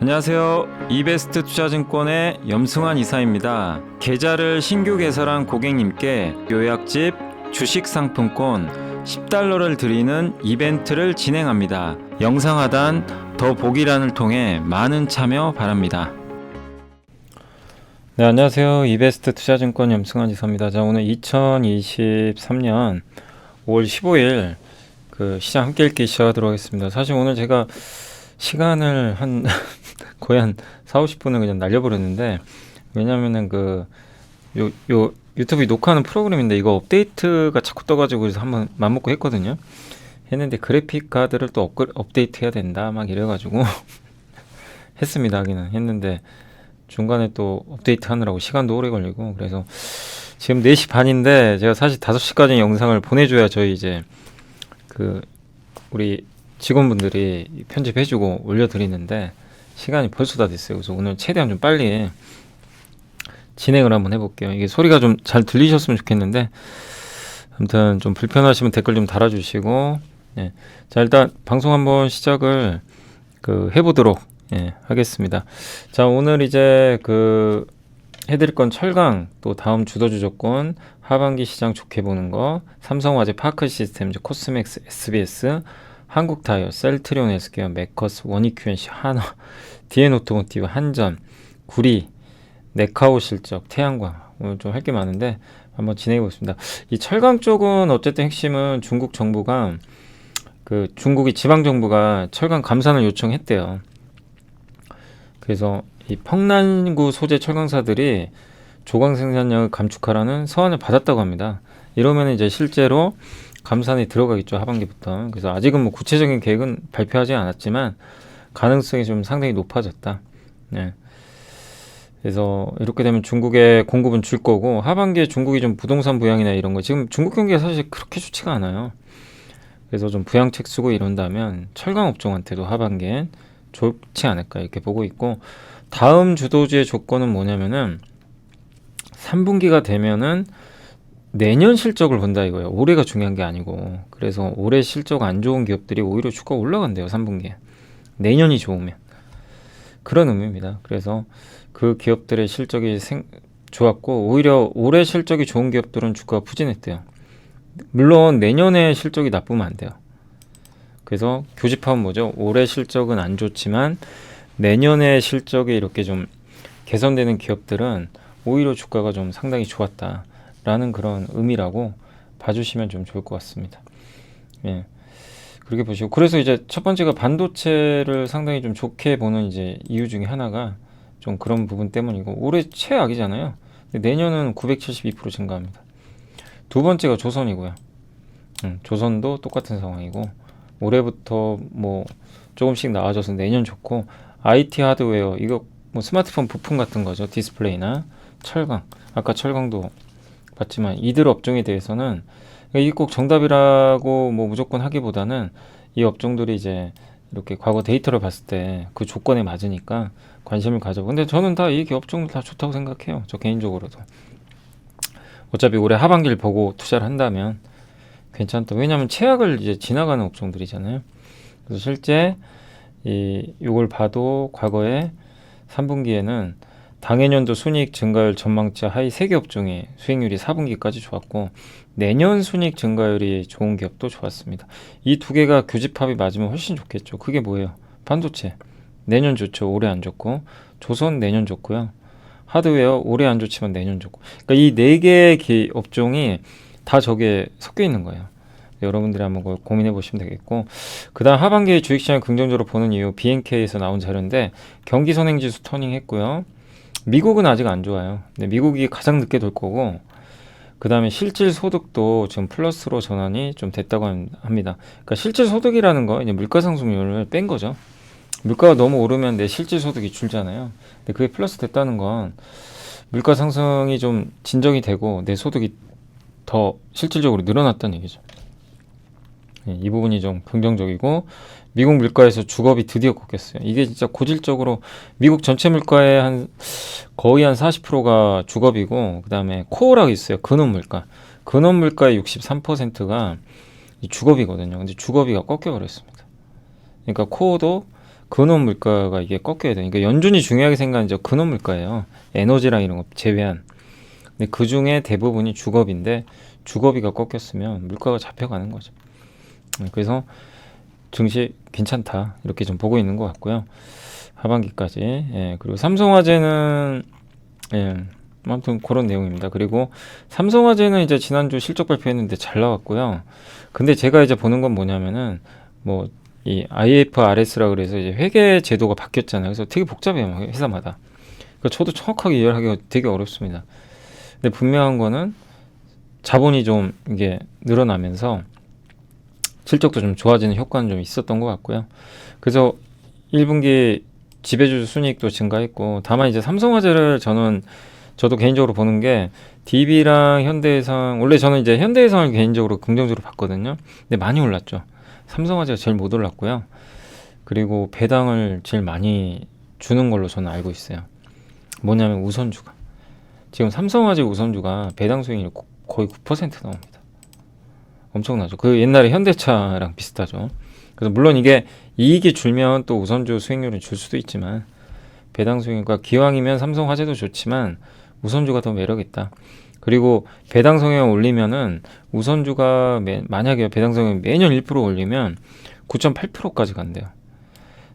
안녕하세요. 이베스트 투자증권의 염승환 이사입니다. 계좌를 신규 개설한 고객님께 요약집 주식 상품권 10달러를 드리는 이벤트를 진행합니다. 영상 하단 더 보기란을 통해 많은 참여 바랍니다. 네, 안녕하세요. 이베스트 투자증권 염승환 이사입니다. 자, 오늘 2023년 5월 15일 그 시장 함께 읽기 시작하도록 하겠습니다. 사실 오늘 제가 시간을 거의 한 4-50분을 그냥 날려버렸는데, 왜냐면은 유튜브 녹화하는 프로그램인데 이거 업데이트가 자꾸 떠가지고 그래서 한번 맘먹고 했거든요. 했는데 그래픽 카드를 또 업데이트 해야 된다 막 이래가지고 했습니다. 하기는 했는데 중간에 또 업데이트 하느라고 시간도 오래 걸리고, 그래서 지금 4시 반인데 제가 사실 5시까지 영상을 보내줘야 저희 이제 우리 직원분들이 편집해주고 올려드리는데 시간이 벌써 다 됐어요. 그래서 오늘 최대한 좀 빨리 진행을 한번 해볼게요. 이게 소리가 좀 잘 들리셨으면 좋겠는데, 아무튼 좀 불편하시면 댓글 좀 달아주시고, 예. 자, 일단 방송 한번 시작을 해보도록 하겠습니다. 자, 오늘 이제 해드릴 건 철강, 또 다음 주도주조건, 하반기 시장 좋게 보는 거, 삼성화재 파크시스템, 코스맥스, SBS, 한국타이어, 셀트리온 헬스케어, 메커스, 원익QNC, 한화, 디엔오토모티브, 한전, 구리, 네카오 실적, 태양광. 오늘 좀 할 게 많은데 한번 진행해 보겠습니다. 이 철강 쪽은 어쨌든 핵심은 중국 정부가 중국이 지방 정부가 철강 감산을 요청했대요. 그래서 이 평난구 소재 철강사들이 조강 생산량을 감축하라는 서한을 받았다고 합니다. 이러면 이제 실제로 감산이 들어가겠죠, 하반기부터. 그래서 아직은 뭐 구체적인 계획은 발표하지 않았지만 가능성이 좀 상당히 높아졌다. 네. 그래서 이렇게 되면 중국의 공급은 줄 거고, 하반기에 중국이 좀 부동산 부양이나 이런 거, 지금 중국 경기가 사실 그렇게 좋지가 않아요. 그래서 좀 부양책 쓰고 이런다면 철강 업종한테도 하반기엔 좋지 않을까 이렇게 보고 있고, 다음 주도주의 조건은 뭐냐면은 3분기가 되면은 내년 실적을 본다 이거예요. 올해가 중요한 게 아니고. 그래서 올해 실적 안 좋은 기업들이 오히려 주가가 올라간대요, 3분기에. 내년이 좋으면. 그런 의미입니다. 그래서 그 기업들의 실적이 좋았고, 오히려 올해 실적이 좋은 기업들은 주가가 부진했대요. 물론 내년에 실적이 나쁘면 안 돼요. 그래서 교집합은 뭐죠? 올해 실적은 안 좋지만 내년에 실적이 이렇게 좀 개선되는 기업들은 오히려 주가가 좀 상당히 좋았다 라는 그런 의미라고 봐주시면 좀 좋을 것 같습니다. 예. 그렇게 보시고, 그래서 이제 첫 번째가 반도체를 상당히 좀 좋게 보는 이제 이유 중에 하나가 좀 그런 부분 때문이고, 올해 최악이잖아요. 근데 내년은 972% 증가합니다. 두 번째가 조선이고요. 조선도 똑같은 상황이고, 올해부터 뭐 조금씩 나아져서 내년 좋고, IT 하드웨어, 이거 뭐 스마트폰 부품 같은 거죠. 디스플레이나 철강, 아까 철강도 봤지만 이들 업종에 대해서는 이게 꼭 정답이라고 뭐 무조건 하기보다는 이 업종들이 이제 이렇게 과거 데이터를 봤을 때 그 조건에 맞으니까 관심을 가져보고, 근데 저는 다 이 업종들 다 좋다고 생각해요. 저 개인적으로도. 어차피 올해 하반기를 보고 투자를 한다면 괜찮다. 왜냐하면 최악을 이제 지나가는 업종들이잖아요. 그래서 실제 이걸 봐도 과거에 3분기에는 당해년도 순이익 증가율 전망치 하위 3개 업종이 수익률이 4분기까지 좋았고, 내년 순이익 증가율이 좋은 기업도 좋았습니다. 이 두 개가 교집합이 맞으면 훨씬 좋겠죠. 그게 뭐예요? 반도체 내년 좋죠. 올해 안 좋고, 조선 내년 좋고요. 하드웨어 올해 안 좋지만 내년 좋고. 그러니까 이 4개의 업종이 다 저게 섞여 있는 거예요. 여러분들이 한번 고민해 보시면 되겠고, 그 다음 하반기에 주식시장을 긍정적으로 보는 이유, BNK에서 나온 자료인데 경기 선행지수 터닝했고요. 미국은 아직 안 좋아요. 근데 미국이 가장 늦게 돌 거고, 그 다음에 실질 소득도 지금 플러스로 전환이 좀 됐다고 합니다. 그러니까 실질 소득이라는 거, 이제 물가 상승률을 뺀 거죠. 물가가 너무 오르면 내 실질 소득이 줄잖아요. 근데 그게 플러스 됐다는 건 물가 상승이 좀 진정이 되고 내 소득이 더 실질적으로 늘어났다는 얘기죠. 이 부분이 좀 긍정적이고, 미국 물가에서 주거비 드디어 꺾였어요. 이게 진짜 고질적으로 미국 전체 물가의 거의 한 40%가 주거비고, 그 다음에 코어라고 있어요. 근원 물가. 근원 물가의 63%가 이 주거비거든요. 근데 주거비가 꺾여버렸습니다. 그러니까 코어도 근원 물가가 이게 꺾여야 되니까 그러니까 연준이 중요하게 생각하는 저 근원 물가예요. 에너지랑 이런 거 제외한. 근데 그 중에 대부분이 주거비인데 주거비가 꺾였으면 물가가 잡혀가는 거죠. 그래서 증시 괜찮다 이렇게 좀 보고 있는 것 같고요. 하반기까지. 예, 그리고 삼성화재는 예, 아무튼 그런 내용입니다. 그리고 삼성화재는 이제 지난주 실적 발표했는데 잘 나왔고요. 근데 제가 이제 보는 건 뭐냐면은 뭐 이 IFRS라 그래서 이제 회계 제도가 바뀌었잖아요. 그래서 되게 복잡해요, 회사마다. 그러니까 저도 정확하게 이해하기가 되게 어렵습니다. 근데 분명한 거는 자본이 좀 이게 늘어나면서 실적도 좀 좋아지는 효과는 좀 있었던 것 같고요. 그래서 1분기 지배주 순이익도 증가했고, 다만 이제 삼성화재를 저도 개인적으로 보는 게 DB랑 현대해상, 원래 저는 이제 현대해상을 개인적으로 긍정적으로 봤거든요. 근데 많이 올랐죠. 삼성화재가 제일 못 올랐고요. 그리고 배당을 제일 많이 주는 걸로 저는 알고 있어요. 뭐냐면 우선주가. 지금 삼성화재 우선주가 배당 수익률이 거의 9% 나옵니다. 엄청나죠. 그 옛날에 현대차랑 비슷하죠. 그래서 물론 이게 이익이 줄면 또 우선주 수익률은 줄 수도 있지만 배당 수익률과 기왕이면 삼성화재도 좋지만 우선주가 더 매력있다. 그리고 배당 성향 올리면은 우선주가 만약에 배당 성향 매년 1% 올리면 9.8%까지 간대요.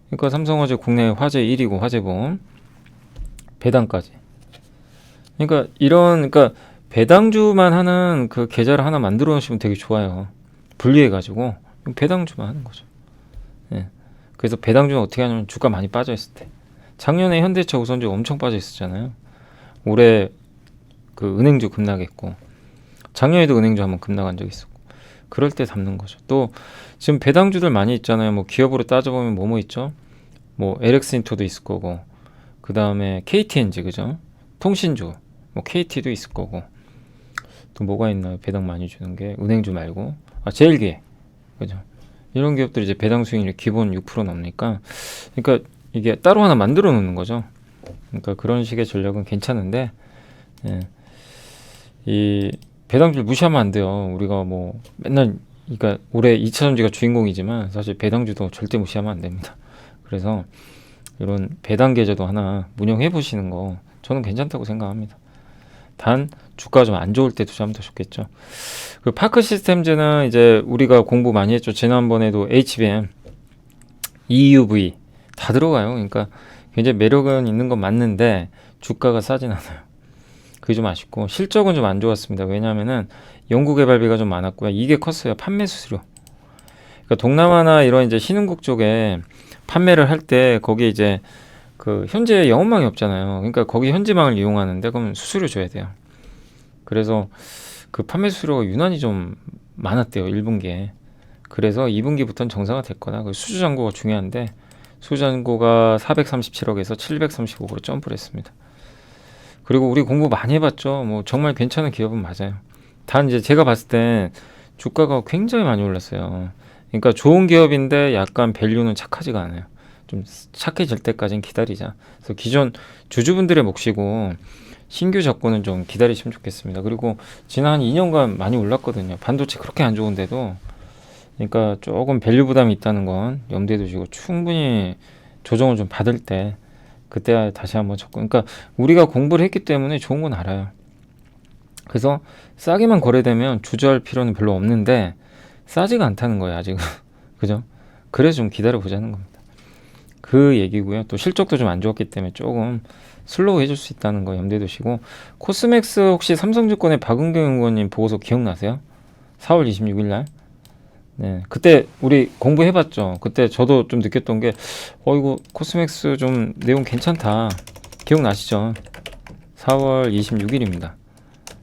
그러니까 삼성화재 국내 화재 1위고 화재보험 배당까지. 그러니까 배당주만 하는 그 계좌를 하나 만들어 놓으시면 되게 좋아요. 분리해가지고 배당주만 하는 거죠. 예. 그래서 배당주는 어떻게 하냐면 주가 많이 빠져 있을 때. 작년에 현대차 우선주 엄청 빠져 있었잖아요. 올해 그 은행주 급락했고 작년에도 은행주 한번 급락한 적 있었고 그럴 때 담는 거죠. 또 지금 배당주들 많이 있잖아요. 뭐 기업으로 따져보면 뭐뭐 있죠. 뭐 LX인토도 있을 거고 그 다음에 KTNG 그죠? 통신주 뭐 KT도 있을 거고 또 뭐가 있나요? 배당 많이 주는 게 은행주 말고 제일기획 그죠? 이런 기업들이 이제 배당 수익률이 기본 6% 넘으니까 그러니까 이게 따로 하나 만들어 놓는 거죠. 그러니까 그런 식의 전략은 괜찮은데 예. 이 배당주를 무시하면 안 돼요. 우리가 뭐 맨날 그러니까 올해 2차전지가 주인공이지만 사실 배당주도 절대 무시하면 안 됩니다. 그래서 이런 배당 계좌도 하나 운영해 보시는 거 저는 괜찮다고 생각합니다. 단 주가가 좀 안 좋을 때 투자하면 더 좋겠죠. 그 파크 시스템즈는 이제 우리가 공부 많이 했죠. 지난번에도 HBM, EUV 다 들어가요. 그러니까 굉장히 매력은 있는 건 맞는데 주가가 싸진 않아요. 그게 좀 아쉽고 실적은 좀 안 좋았습니다. 왜냐하면은 연구개발비가 좀 많았고요. 이게 컸어요. 판매 수수료. 그러니까 동남아나 이런 이제 신흥국 쪽에 판매를 할 때 거기 이제 그 현재 영업망이 없잖아요. 그러니까 거기 현지망을 이용하는데 그러면 수수료 줘야 돼요. 그래서 그 판매 수수료가 유난히 좀 많았대요. 1분기에. 그래서 2분기부터는 정상화 될 거다. 그 수주 잔고가 중요한데 수주 잔고가 437억에서 735억으로 점프를 했습니다. 그리고 우리 공부 많이 해봤죠. 뭐 정말 괜찮은 기업은 맞아요. 단 이제 제가 봤을 땐 주가가 굉장히 많이 올랐어요. 그러니까 좋은 기업인데 약간 밸류는 착하지가 않아요. 좀 착해질 때까지는 기다리자. 그래서 기존 주주분들의 몫이고 신규 접근은 좀 기다리시면 좋겠습니다. 그리고 지난 한 2년간 많이 올랐거든요. 반도체 그렇게 안 좋은데도 그러니까 조금 밸류 부담이 있다는 건 염두에 두시고 충분히 조정을 좀 받을 때 그때 다시 한번 접근. 그러니까 우리가 공부를 했기 때문에 좋은 건 알아요. 그래서 싸게만 거래되면 주저할 필요는 별로 없는데 싸지가 않다는 거예요 아직은. 그죠? 그래서 좀 기다려 보자는 겁니다. 그 얘기고요. 또 실적도 좀 안 좋았기 때문에 조금 슬로우 해줄 수 있다는 거 염두에 두시고 코스맥스 혹시 삼성증권의 박은경 연구원님 보고서 기억나세요? 4월 26일 날 네, 그때 우리 공부해봤죠. 그때 저도 좀 느꼈던 게 이거 코스맥스 좀 내용 괜찮다. 기억나시죠? 4월 26일입니다.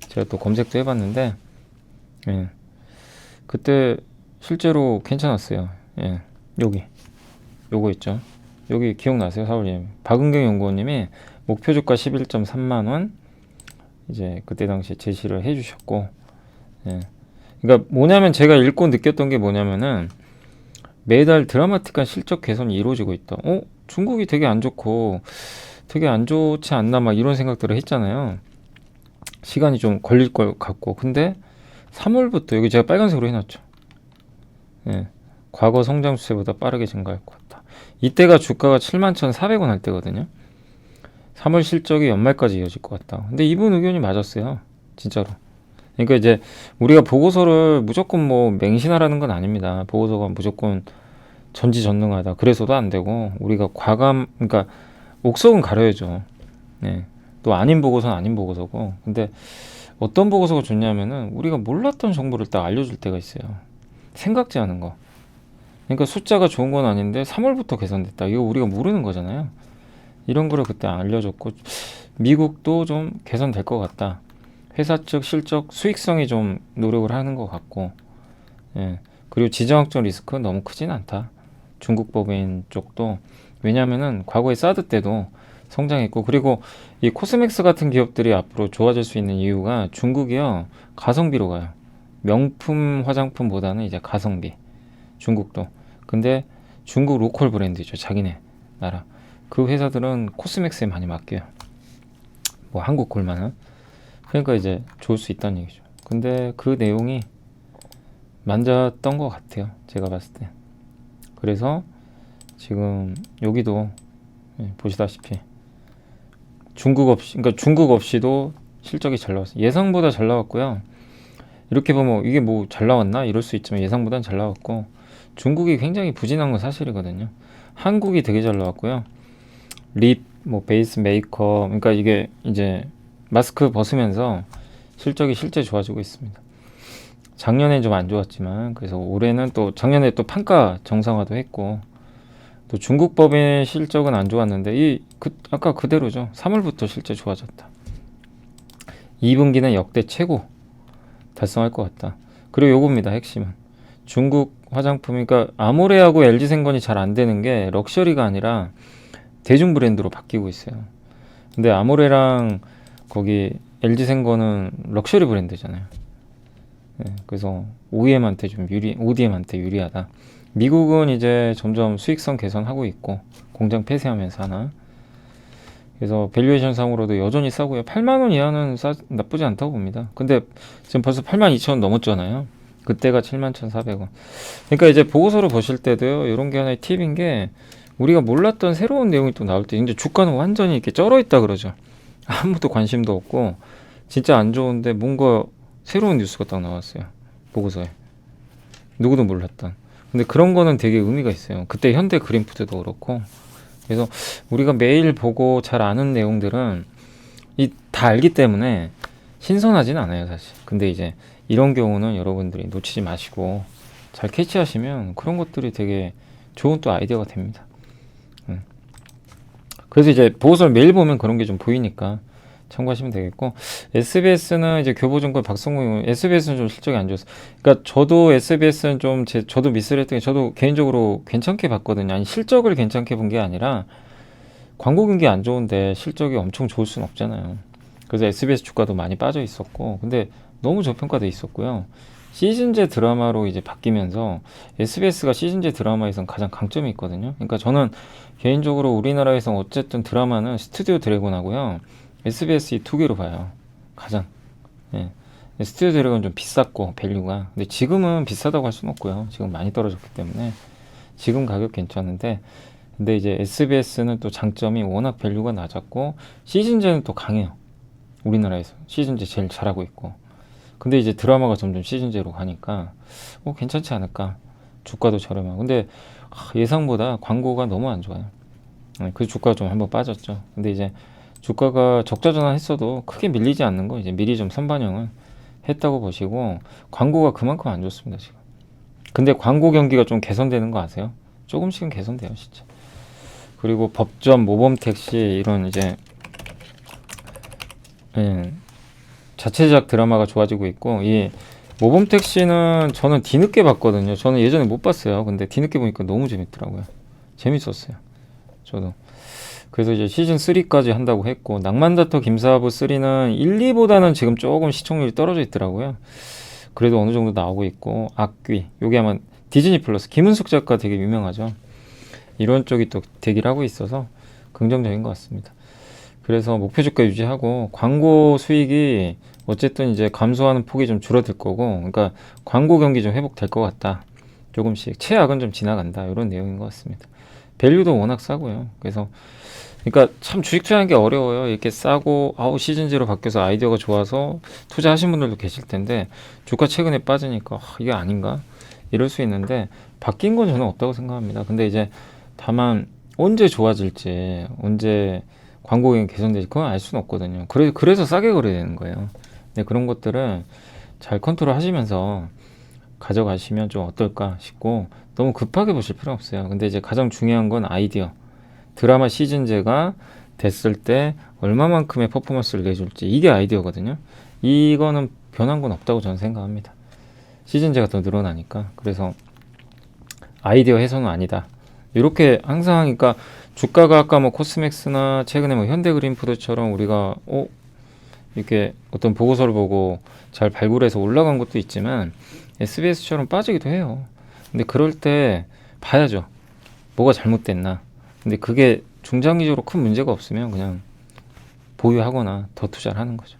제가 또 검색도 해봤는데 예, 그때 실제로 괜찮았어요. 예, 요거 있죠. 여기 기억나세요? 4월 2일 박은경 연구원님이 목표 주가 11.3만원 이제 그때 당시에 제시를 해주셨고 예. 그러니까 뭐냐면 제가 읽고 느꼈던 게 뭐냐면은 매달 드라마틱한 실적 개선이 이루어지고 있다. 중국이 되게 안 좋고 되게 안 좋지 않나 막 이런 생각들을 했잖아요. 시간이 좀 걸릴 것 같고 근데 3월부터 여기 제가 빨간색으로 해놨죠. 예. 과거 성장 추세보다 빠르게 증가할 것 같다. 이때가 주가가 71,400원 할 때거든요. 3월 실적이 연말까지 이어질 것 같다. 근데 이분 의견이 맞았어요. 진짜로. 그러니까 이제 우리가 보고서를 무조건 뭐 맹신하라는 건 아닙니다. 보고서가 무조건 전지전능하다. 그래서도 안 되고 우리가 그러니까 옥석은 가려야죠. 네. 또 아닌 보고서는 아닌 보고서고. 근데 어떤 보고서가 좋냐면은 우리가 몰랐던 정보를 딱 알려줄 때가 있어요. 생각지 않은 거. 그러니까 숫자가 좋은 건 아닌데 3월부터 개선됐다. 이거 우리가 모르는 거잖아요. 이런 거를 그때 알려줬고, 미국도 좀 개선될 것 같다. 회사 측 실적 수익성이 좀 노력을 하는 것 같고, 예. 그리고 지정학적 리스크 너무 크진 않다. 중국 법인 쪽도. 왜냐면은 과거에 사드 때도 성장했고, 그리고 이 코스맥스 같은 기업들이 앞으로 좋아질 수 있는 이유가 중국이요, 가성비로 가요. 명품 화장품보다는 이제 가성비. 중국도. 근데 중국 로컬 브랜드죠. 자기네 나라. 그 회사들은 코스맥스에 많이 맡겨요. 뭐 한국 골만은. 그러니까 이제 좋을 수 있다는 얘기죠. 근데 그 내용이 맞았던 것 같아요. 제가 봤을 때. 그래서 지금 여기도 보시다시피 그러니까 중국 없이도 실적이 잘 나왔어요. 예상보다 잘 나왔고요. 이렇게 보면 이게 뭐 잘 나왔나 이럴 수 있지만 예상보다는 잘 나왔고, 중국이 굉장히 부진한 건 사실이거든요. 한국이 되게 잘 나왔고요. 립, 뭐 베이스 메이크업, 그러니까 이게 이제 마스크 벗으면서 실적이 실제 좋아지고 있습니다. 작년엔 좀 안 좋았지만, 그래서 올해는 또 작년에 또 판가 정상화도 했고, 또 중국 법인 실적은 안 좋았는데 아까 그대로죠. 3월부터 실제 좋아졌다. 2분기는 역대 최고 달성할 것 같다. 그리고 요겁니다. 핵심은 중국 화장품, 그러니까 아모레하고 LG생건이 잘 안 되는 게 럭셔리가 아니라 대중 브랜드로 바뀌고 있어요. 근데 아모레랑 거기 LG생건은 럭셔리 브랜드잖아요. 네, 그래서 ODM한테 유리하다. 미국은 이제 점점 수익성 개선하고 있고 공장 폐쇄하면서 하나. 그래서 밸류에이션 상으로도 여전히 싸고요. 8만 원 이하는 나쁘지 않다고 봅니다. 근데 지금 벌써 8만 2천 원 넘었잖아요. 그때가 7만 1,400원. 그러니까 이제 보고서를 보실 때도요, 이런 게 하나의 팁인 게, 우리가 몰랐던 새로운 내용이 또 나올 때, 이제 주가는 완전히 이렇게 쩔어 있다 그러죠. 아무도 관심도 없고 진짜 안 좋은데 뭔가 새로운 뉴스가 딱 나왔어요. 보고서에. 누구도 몰랐던. 근데 그런 거는 되게 의미가 있어요. 그때 현대 그린푸드도 그렇고. 그래서 우리가 매일 보고 잘 아는 내용들은 다 알기 때문에 신선하진 않아요, 사실. 근데 이제 이런 경우는 여러분들이 놓치지 마시고 잘 캐치하시면 그런 것들이 되게 좋은 또 아이디어가 됩니다. 그래서 이제 보고서를 매일 보면 그런 게 좀 보이니까 참고하시면 되겠고, SBS는 이제 교보증권 박성웅, SBS는 좀 실적이 안 좋았어요. 그러니까 저도 SBS는 저도 미스를 했던 게, 저도 개인적으로 괜찮게 봤거든요. 아니, 실적을 괜찮게 본 게 아니라 광고 경기 안 좋은데 실적이 엄청 좋을 수는 없잖아요. 그래서 SBS 주가도 많이 빠져 있었고, 근데 너무 저평가돼 있었고요. 시즌제 드라마로 이제 바뀌면서 SBS가 시즌제 드라마에선 가장 강점이 있거든요. 그러니까 저는 개인적으로 우리나라에서 어쨌든 드라마는 스튜디오 드래곤하고요, SBS 이 두 개로 봐요. 가장. 예. 스튜디오 드래곤은 좀 비쌌고 밸류가. 근데 지금은 비싸다고 할 수는 없고요. 지금 많이 떨어졌기 때문에 지금 가격 괜찮은데, 근데 이제 SBS는 또 장점이 워낙 밸류가 낮았고 시즌제는 또 강해요. 우리나라에서 시즌제 제일 잘하고 있고. 근데 이제 드라마가 점점 시즌제로 가니까 괜찮지 않을까. 주가도 저렴하고. 근데 예상보다 광고가 너무 안 좋아요. 그 주가가 좀 한번 빠졌죠. 근데 이제 주가가 적자 전환했어도 크게 밀리지 않는 거 이제 미리 좀 선반영을 했다고 보시고, 광고가 그만큼 안 좋습니다 지금. 근데 광고 경기가 좀 개선되는 거 아세요? 조금씩은 개선돼요 진짜. 그리고 법전, 모범택시 이런 이제 자체 제작 드라마가 좋아지고 있고, 이 모범택시는 저는 뒤늦게 봤거든요. 저는 예전에 못 봤어요. 근데 뒤늦게 보니까 너무 재밌더라고요. 재밌었어요 저도. 그래서 이제 시즌 3까지 한다고 했고, 낭만다터 김사부 3는 1, 2보다는 지금 조금 시청률이 떨어져 있더라고요. 그래도 어느 정도 나오고 있고, 악귀, 요게 아마 디즈니 플러스, 김은숙 작가 되게 유명하죠. 이런 쪽이 또 대기를 하고 있어서 긍정적인 것 같습니다. 그래서 목표 주가 유지하고, 광고 수익이 어쨌든 이제 감소하는 폭이 좀 줄어들 거고, 그러니까 광고 경기 좀 회복될 것 같다. 조금씩 최악은 좀 지나간다 이런 내용인 것 같습니다. 밸류도 워낙 싸고요. 그래서 그러니까 참 주식 투자하는 게 어려워요. 이렇게 싸고 시즌제로 바뀌어서 아이디어가 좋아서 투자하신 분들도 계실 텐데 주가 최근에 빠지니까 이게 아닌가 이럴 수 있는데 바뀐 건 저는 없다고 생각합니다. 근데 이제 다만 언제 좋아질지 언제 광고가 개선될지 그건 알 수는 없거든요. 그래서 싸게 거래되는 거예요. 근데 그런 것들을 잘 컨트롤 하시면서 가져가시면 좀 어떨까 싶고 너무 급하게 보실 필요는 없어요. 근데 이제 가장 중요한 건 아이디어. 드라마 시즌제가 됐을 때 얼마만큼의 퍼포먼스를 내줄지 이게 아이디어거든요. 이거는 변한 건 없다고 저는 생각합니다. 시즌제가 더 늘어나니까. 그래서 아이디어 훼손은 아니다. 이렇게 항상 하니까 주가가 아까 뭐 코스맥스나 최근에 뭐 현대그린푸드처럼 우리가 이렇게 어떤 보고서를 보고 잘 발굴해서 올라간 것도 있지만 SBS처럼 빠지기도 해요. 근데 그럴 때 봐야죠. 뭐가 잘못됐나. 근데 그게 중장기적으로 큰 문제가 없으면 그냥 보유하거나 더 투자를 하는 거죠.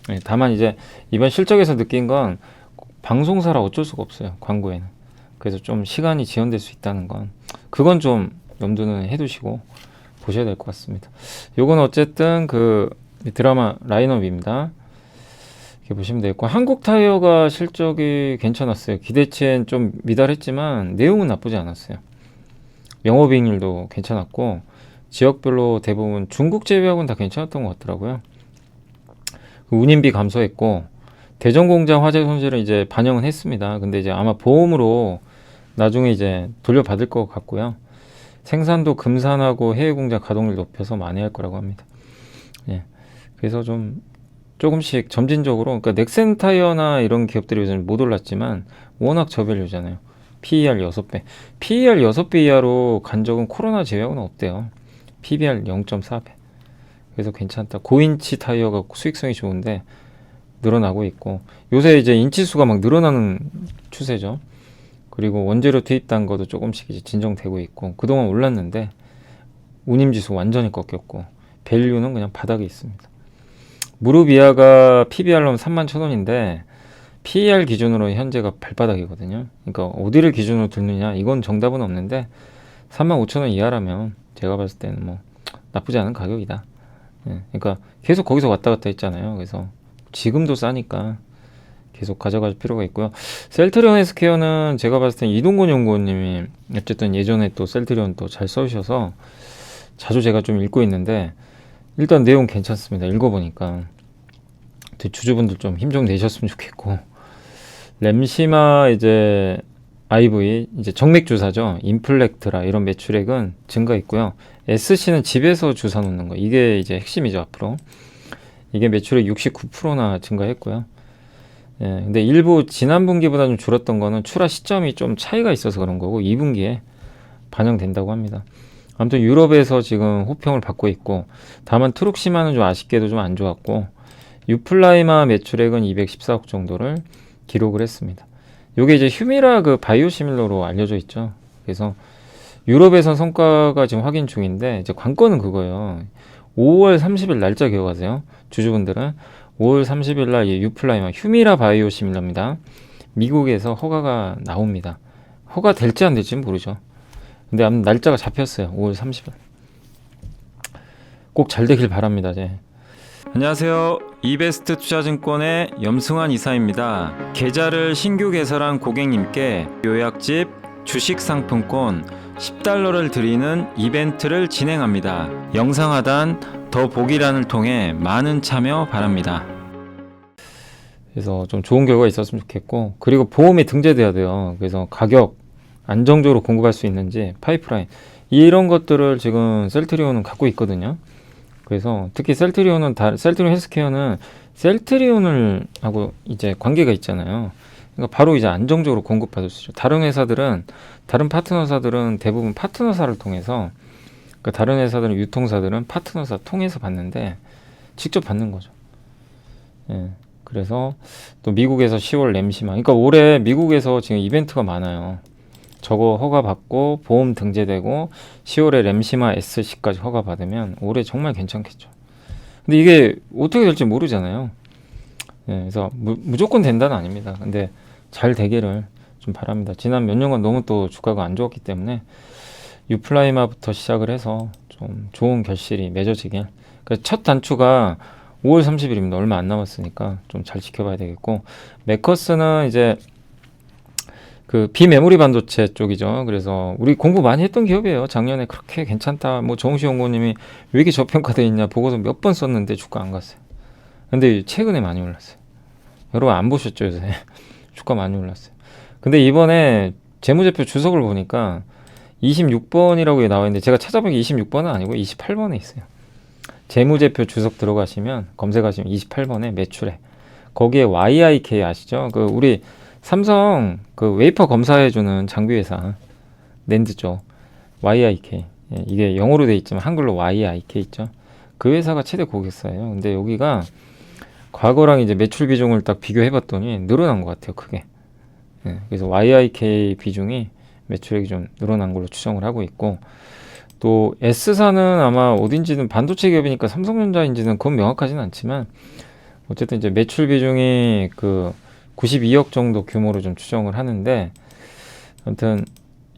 네, 다만 이제 이번 실적에서 느낀 건 방송사라 어쩔 수가 없어요. 광고에는. 그래서 좀 시간이 지연될 수 있다는 건 그건 좀 염두는 해두시고 보셔야 될 것 같습니다. 요건 어쨌든 그 드라마 라인업입니다. 이렇게 보시면 되겠고 한국타이어가 실적이 괜찮았어요. 기대치엔 좀 미달했지만 내용은 나쁘지 않았어요. 영업이익률도 괜찮았고 지역별로 대부분 중국 제외하고는 다 괜찮았던 것 같더라고요. 운임비 감소했고 대전공장 화재 손실을 이제 반영은 했습니다. 근데 이제 아마 보험으로 나중에 이제 돌려받을 것 같고요. 생산도 금산하고 해외 공장 가동률 높여서 만회할 거라고 합니다. 예. 그래서 좀 조금씩 점진적으로 그러니까 넥센 타이어나 이런 기업들이 요즘 못 올랐지만 워낙 저밸류잖아요. PER 6배. PER 6배 이하로 간 적은 코로나 제외하고는 없대요. PBR 0.4배. 그래서 괜찮다. 고인치 타이어가 수익성이 좋은데 늘어나고 있고 요새 이제 인치수가 막 늘어나는 추세죠. 그리고 원재료 투입단 것도 조금씩 이제 진정되고 있고 그동안 올랐는데 운임지수 완전히 꺾였고 밸류는 그냥 바닥에 있습니다. 무릎 이하가 PBR로는 31,000원인데 PER 기준으로 현재가 발바닥이거든요. 그러니까 어디를 기준으로 들느냐 이건 정답은 없는데 35,000원 이하라면 제가 봤을 때는 뭐 나쁘지 않은 가격이다. 예, 그러니까 계속 거기서 왔다 갔다 했잖아요. 그래서 지금도 싸니까 계속 가져갈 필요가 있고요. 셀트리온 헬스케어는 제가 봤을 때 이동건 연구원님이 어쨌든 예전에 또 셀트리온 또 잘 써주셔서 자주 제가 좀 읽고 있는데 일단 내용 괜찮습니다. 읽어보니까 주주분들 좀 힘 좀 내셨으면 좋겠고 램시마 이제 IV 이제 정맥 주사죠. 인플렉트라 이런 매출액은 증가했고요. SC는 집에서 주사 놓는 거 이게 이제 핵심이죠 앞으로. 이게 매출액 69%나 증가했고요. 예, 근데 일부 지난 분기보다 좀 줄었던 거는 출하 시점이 좀 차이가 있어서 그런 거고 2분기에 반영된다고 합니다. 아무튼 유럽에서 지금 호평을 받고 있고 다만 트룩시마는 좀 아쉽게도 좀 안 좋았고 유플라이마 매출액은 214억 정도를 기록을 했습니다. 요게 이제 휴미라 그 바이오시밀러로 알려져 있죠. 그래서 유럽에선 성과가 지금 확인 중인데 이제 관건은 그거예요. 5월 30일 날짜 기억하세요. 주주분들은 5월 30일 날 유플라이마 휴미라 바이오시밀러입니다. 미국에서 허가가 나옵니다. 허가 될지 안 될지는 모르죠. 근데 아무튼 날짜가 잡혔어요. 5월 30일. 꼭 잘 되길 바랍니다. 이제. 안녕하세요. 이베스트 투자증권의 염승환 이사입니다. 계좌를 신규 개설한 고객님께 요약집 주식 상품권 10달러를 드리는 이벤트를 진행합니다. 영상 하단 더 보기란을 통해 많은 참여 바랍니다. 그래서 좀 좋은 결과 있었으면 좋겠고 그리고 보험이 등재돼야 돼요. 그래서 가격 안정적으로 공급할 수 있는지 파이프라인 이런 것들을 지금 셀트리온은 갖고 있거든요. 그래서 특히 셀트리온 헬스케어는 셀트리온을 하고 이제 관계가 있잖아요. 그러니까 바로 이제 안정적으로 공급받을 수 있죠. 다른 회사들은 다른 파트너사들은 대부분 파트너사를 통해서 그러니까 다른 회사들은 유통사들은 파트너사 통해서 받는데 직접 받는 거죠. 예. 그래서 또 미국에서 10월 램시마 그러니까 올해 미국에서 지금 이벤트가 많아요. 저거 허가받고 보험 등재되고 10월에 램시마 SC까지 허가받으면 올해 정말 괜찮겠죠. 근데 이게 어떻게 될지 모르잖아요. 예, 그래서 무조건 된다는 아닙니다. 근데 잘 되기를 좀 바랍니다. 지난 몇 년간 너무 또 주가가 안 좋았기 때문에 유플라이마부터 시작을 해서 좀 좋은 결실이 맺어지길. 그러니까 첫 단추가 5월 30일입니다. 얼마 안 남았으니까 좀 잘 지켜봐야 되겠고, 메커스는 이제 그 비메모리 반도체 쪽이죠. 그래서 우리 공부 많이 했던 기업이에요. 작년에 그렇게 괜찮다. 뭐 정우시 연구원님이 왜 이렇게 저평가돼 있냐 보고서 몇 번 썼는데 주가 안 갔어요. 근데 최근에 많이 올랐어요. 여러분 안 보셨죠 요새? 주가 많이 올랐어요. 근데 이번에 재무제표 주석을 보니까 26번이라고 나와 있는데, 제가 찾아보니까 26번은 아니고 28번에 있어요. 재무제표 주석 들어가시면 검색하시면 28번에 매출액, 거기에 YIK 아시죠? 그 우리 삼성 그 웨이퍼 검사해주는 장비 회사 낸드죠. YIK. 예, 이게 영어로 돼 있지만 한글로 YIK 있죠. 그 회사가 최대 고객사예요. 근데 여기가 과거랑 이제 매출 비중을 딱 비교해봤더니 늘어난 것 같아요, 크게. 예, 그래서 YIK 비중이 매출액이 좀 늘어난 걸로 추정을 하고 있고, 또 S사는 아마 어딘지는 반도체 기업이니까 삼성전자인지는 그건 명확하지는 않지만, 어쨌든 이제 매출 비중이 그 92억 정도 규모로 좀 추정을 하는데, 아무튼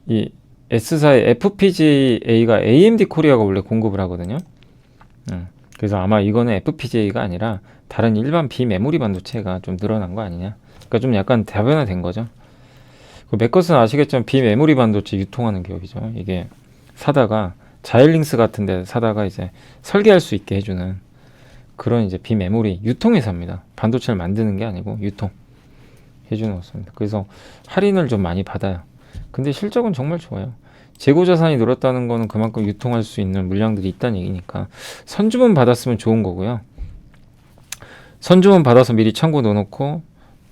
이 S사의 FPGA가 AMD 코리아가 원래 공급을 하거든요. 그래서 아마 이거는 FPGA가 아니라 다른 일반 비메모리 반도체가 좀 늘어난 거 아니냐. 그러니까 좀 약간 다변화된 거죠. 그 맥커스는 아시겠지만 비메모리 반도체 유통하는 기업이죠. 이게 사다가 자일링스 같은 데 사다가 이제 설계할 수 있게 해주는 그런 이제 비메모리 유통 회사입니다. 반도체를 만드는 게 아니고 유통 해주는 것입니다. 그래서 할인을 좀 많이 받아요. 근데 실적은 정말 좋아요. 재고 자산이 늘었다는 거는 그만큼 유통할 수 있는 물량들이 있다는 얘기니까 선주문 받았으면 좋은 거고요. 선주문 받아서 미리 창고 넣어놓고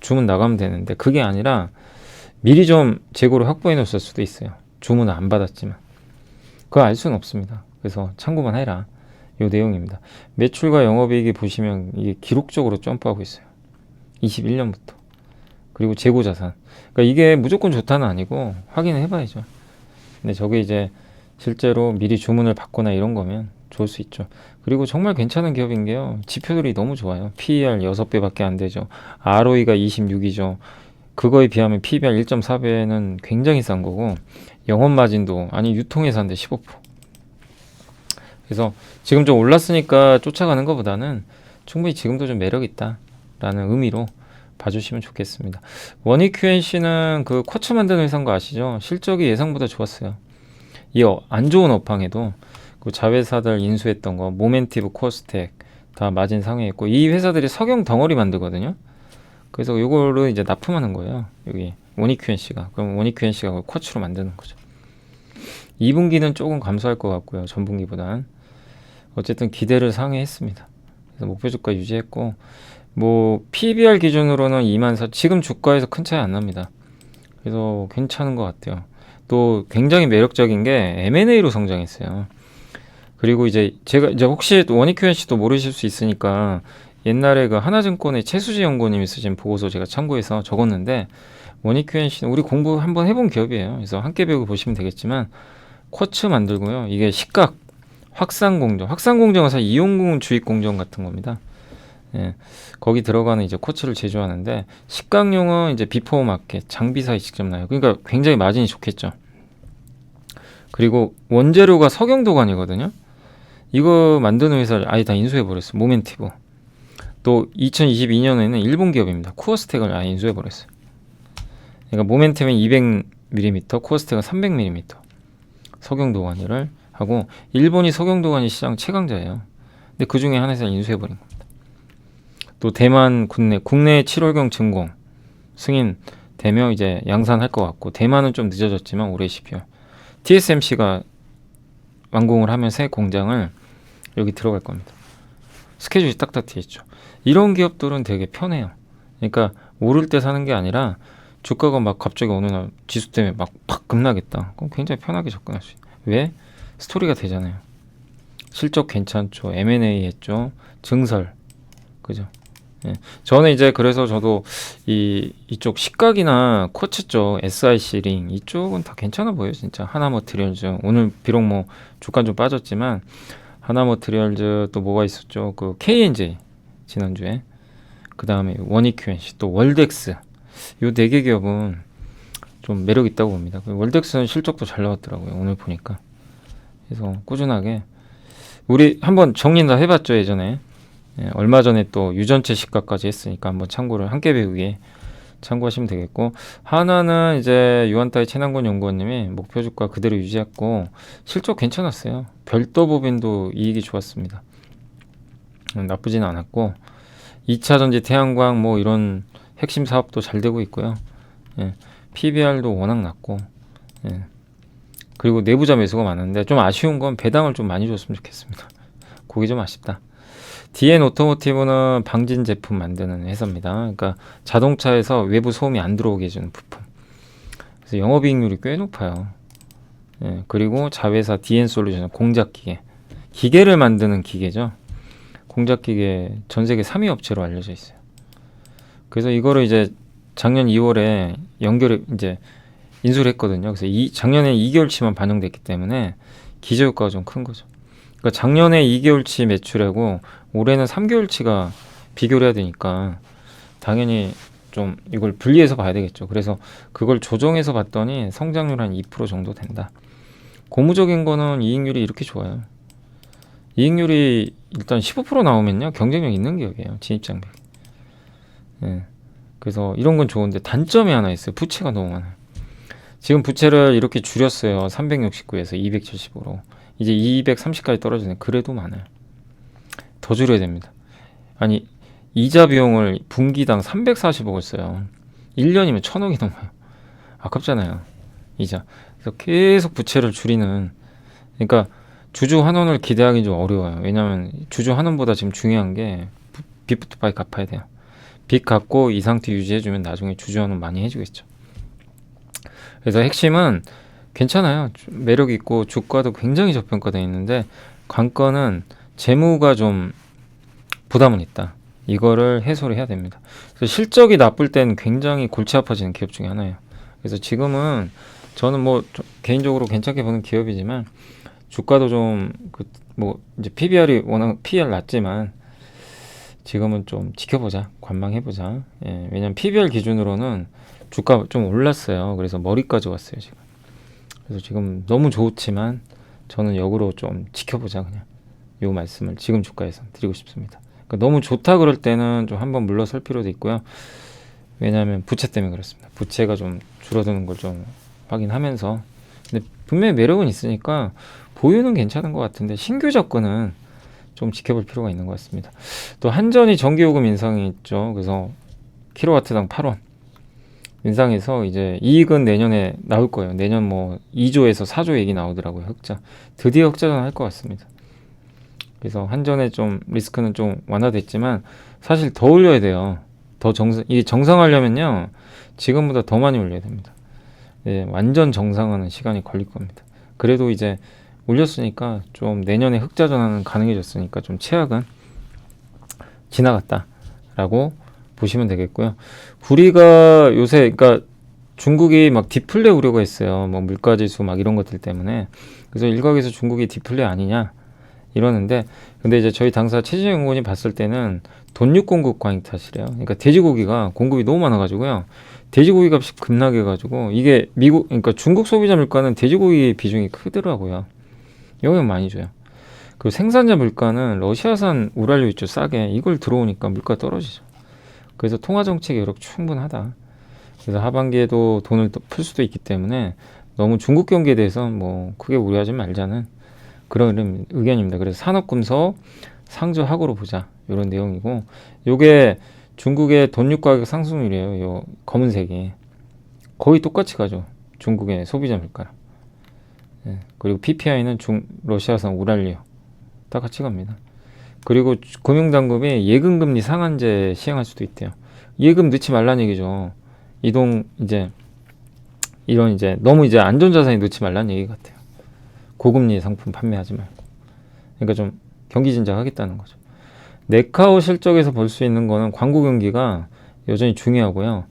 주문 나가면 되는데, 그게 아니라 미리 좀 재고를 확보해 놓을 수도 있어요. 주문을 안 받았지만. 그거 알 수는 없습니다. 그래서 참고만 해라. 요 내용입니다. 매출과 영업이익이 보시면 이게 기록적으로 점프하고 있어요. 21년부터. 그리고 재고 자산. 그러니까 이게 무조건 좋다는 아니고 확인을 해봐야죠. 근데 저게 이제 실제로 미리 주문을 받거나 이런 거면 좋을 수 있죠. 그리고 정말 괜찮은 기업인 게요, 지표들이 너무 좋아요. PER 6배밖에 안 되죠. ROE가 26이죠. 그거에 비하면 PBR 1.4배는 굉장히 싼 거고, 영업마진도 아니 유통회사인데 15%. 그래서 지금 좀 올랐으니까 쫓아가는 것보다는 충분히 지금도 좀 매력 있다라는 의미로 봐주시면 좋겠습니다. 원익 QNC는 그 쿼츠 만드는 회사인 거 아시죠? 실적이 예상보다 좋았어요. 이 안 좋은 업황에도 그 자회사들 인수했던 거 모멘티브, 코스텍 다 마진 상회했고, 이 회사들이 석영 덩어리 만들거든요. 그래서 이거를 이제 납품하는 거예요. 여기 원익 QNC가. 그럼 원익 QNC가 쿼츠로 만드는 거죠. 2분기는 조금 감소할 것 같고요. 전분기보단. 어쨌든 기대를 상회했습니다. 그래서 목표 주가 유지했고, 뭐 PBR 기준으로는 24,000, 지금 주가에서 큰 차이 안 납니다. 그래서 괜찮은 것 같아요. 또 굉장히 매력적인 게 M&A로 성장했어요. 그리고 이제 제가 이제 혹시 원익 QNC도 모르실 수 있으니까, 옛날에 그 하나증권의 최수지 연구원님이 쓰신 보고서 제가 참고해서 적었는데, 원익 QNC는 우리 공부 한번 해본 기업이에요. 그래서 함께 배우고 보시면 되겠지만, 쿼츠 만들고요. 이게 식각, 확산공정, 확산공정은 사실 이용공 주입공정 같은 겁니다. 예, 거기 들어가는 이제 쿼츠를 제조하는데, 식각용은 이제 비포 마켓, 장비사에 직접 나요. 그러니까 굉장히 마진이 좋겠죠. 그리고 원재료가 석영도관이거든요. 이거 만드는 회사를 아예 다 인수해버렸어요. 모멘티브. 또 2022년에는 일본 기업입니다. 코어스텍을 아예 인수해버렸어요. 그러니까 모멘텀은 200mm, 코어스텍은 300mm 석영도관이를 하고, 일본이 석영도관이 시장 최강자예요. 근데 그 중에 한 회사를 인수해버린 겁니다. 또 대만 국내 7월경 증공 승인 되면 이제 양산할 것 같고, 대만은 좀 늦어졌지만 올해 12월 TSMC가 완공을 하면 새 공장을 여기 들어갈 겁니다. 스케줄이 딱딱 돼 있죠. 이런 기업들은 되게 편해요. 그러니까 오를 때 사는 게 아니라 주가가 막 갑자기 어느 날 지수 때문에 막 팍 급락했다. 그럼 굉장히 편하게 접근할 수 있어요. 왜? 스토리가 되잖아요. 실적 괜찮죠. M&A 했죠. 증설. 그죠? 예. 저는 이제 그래서 저도 이쪽 식각이나 쿼츠 쪽 SIC 링 이쪽은 다 괜찮아 보여요. 진짜 하나머티리얼즈 오늘 비록 뭐 주가 좀 빠졌지만, 하나머티리얼즈 또 뭐가 있었죠? 그 KNJ 지난주에, 그 다음에 원익 QNC, 또 월덱스, 요 4개 기업은 좀 매력 있다고 봅니다. 월덱스는 실적도 잘 나왔더라고요. 오늘 보니까. 그래서 꾸준하게 우리 한번 정리 다 해봤죠 예전에. 예, 얼마 전에 또 유전체 시가까지 했으니까 한번 참고를 함께 배우기에 참고하시면 되겠고, 하나는 이제 유한타이 최남곤 연구원님이 목표 주가 그대로 유지했고 실적 괜찮았어요. 별도 법인도 이익이 좋았습니다. 나쁘지는 않았고 2차 전지 태양광 뭐 이런 핵심 사업도 잘 되고 있고요. 예, PBR도 워낙 낮고, 예, 그리고 내부자 매수가 많은데 좀 아쉬운 건 배당을 좀 많이 줬으면 좋겠습니다. 그게 좀 아쉽다. DN 오토모티브는 방진 제품 만드는 회사입니다. 그러니까 자동차에서 외부 소음이 안 들어오게 해주는 부품. 그래서 영업이익률이 꽤 높아요. 예, 그리고 자회사 DN 솔루션 공작기계, 기계를 만드는 기계죠. 공작기계 전 세계 3위 업체로 알려져 있어요. 그래서 이거를 이제 작년 2월에 연결해 이제 인수를 했거든요. 그래서 작년에 2개월치만 반영됐기 때문에 기저효과가 좀 큰 거죠. 그러니까 작년에 2개월치 매출하고 올해는 3개월치가 비교를 해야 되니까 당연히 좀 이걸 분리해서 봐야 되겠죠. 그래서 그걸 조정해서 봤더니 성장률 한 2% 정도 된다. 고무적인 거는 이익률이 이렇게 좋아요. 이익률이 일단 15% 나오면요 경쟁력 있는 기업이에요. 진입장벽. 예. 그래서 이런 건 좋은데 단점이 하나 있어요. 부채가 너무 많아요. 지금 부채를 이렇게 줄였어요. 369에서 270으로. 이제 230까지 떨어지네. 그래도 많아요. 더 줄여야 됩니다. 아니 이자 비용을 분기당 340억을 써요. 1년이면 1000억이 넘어요. 아깝잖아요. 이자. 그래서 계속 부채를 줄이는, 그러니까 주주 환원을 기대하기 좀 어려워요. 왜냐하면 주주 환원보다 지금 중요한 게 빚부터 빨리 갚아야 돼요. 빚 갚고 이 상태 유지해주면 나중에 주주 환원 많이 해주겠죠. 그래서 핵심은 괜찮아요. 매력 있고 주가도 굉장히 저평가되어 있는데 관건은 재무가 좀 부담은 있다. 이거를 해소를 해야 됩니다. 그래서 실적이 나쁠 때는 굉장히 골치 아파지는 기업 중에 하나예요. 그래서 지금은 저는 뭐 개인적으로 괜찮게 보는 기업이지만 주가도 좀 뭐 이제 PBR이 워낙 PER 낮지만 지금은 좀 지켜보자, 관망해보자. 예, 왜냐면 PBR 기준으로는 주가 좀 올랐어요. 그래서 머리까지 왔어요 지금. 그래서 지금 너무 좋지만 저는 역으로 좀 지켜보자, 그냥 요 말씀을 지금 주가에서 드리고 싶습니다. 그러니까 너무 좋다 그럴 때는 좀 한번 물러설 필요도 있고요. 왜냐하면 부채 때문에 그렇습니다. 부채가 좀 줄어드는 걸 좀 확인하면서, 근데 분명히 매력은 있으니까 보유는 괜찮은 것 같은데 신규 접근은 좀 지켜볼 필요가 있는 것 같습니다. 또 한전이 전기요금 인상이 있죠. 그래서 킬로와트당 8원 인상해서 이제 이익은 내년에 나올 거예요. 내년 뭐 2조에서 4조 얘기 나오더라고요. 흑자. 드디어 흑자전 할 것 같습니다. 그래서 한전의 좀 리스크는 좀 완화됐지만 사실 더 올려야 돼요. 이게 정상화하려면요 지금보다 더 많이 올려야 됩니다. 예, 완전 정상화는 시간이 걸릴 겁니다. 그래도 이제 올렸으니까 좀 내년에 흑자 전환은 가능해졌으니까 좀 최악은 지나갔다라고 보시면 되겠고요. 우리가 요새 그러니까 중국이 막 디플레 우려가 있어요. 뭐 물가지수 막 이런 것들 때문에. 그래서 일각에서 중국이 디플레 아니냐 이러는데, 근데 이제 저희 당사 최진영 연구원이 봤을 때는 돈육 공급 과잉 탓이래요. 그러니까 돼지고기가 공급이 너무 많아가지고요. 돼지고기 값이 급락해가지고 이게 그러니까 중국 소비자 물가는 돼지고기 비중이 크더라고요. 영향 많이 줘요. 그리고 생산자 물가는 러시아산 우랄류 있죠, 싸게. 이걸 들어오니까 물가 떨어지죠. 그래서 통화 정책 여력 충분하다. 그래서 하반기에도 돈을 풀 수도 있기 때문에 너무 중국 경기에 대해서 뭐 크게 우려하지 말자는 그런 의견입니다. 그래서 산업금속 상저하고로 보자, 이런 내용이고, 요게 중국의 돈육 가격 상승률이에요. 요 검은색이 거의 똑같이 가죠, 중국의 소비자 물가랑. 예, 그리고 PPI는 러시아산 우랄리오 다 같이 갑니다. 그리고 금융당국이 예금금리 상한제 시행할 수도 있대요. 예금 넣지 말라는 얘기죠. 이제 이런 이제 너무 이제 안전자산에 넣지 말라는 얘기 같아요. 고금리 상품 판매하지 말고. 그러니까 좀 경기 진작하겠다는 거죠. 네카오 실적에서 볼 수 있는 거는 광고 경기가 여전히 중요하고요.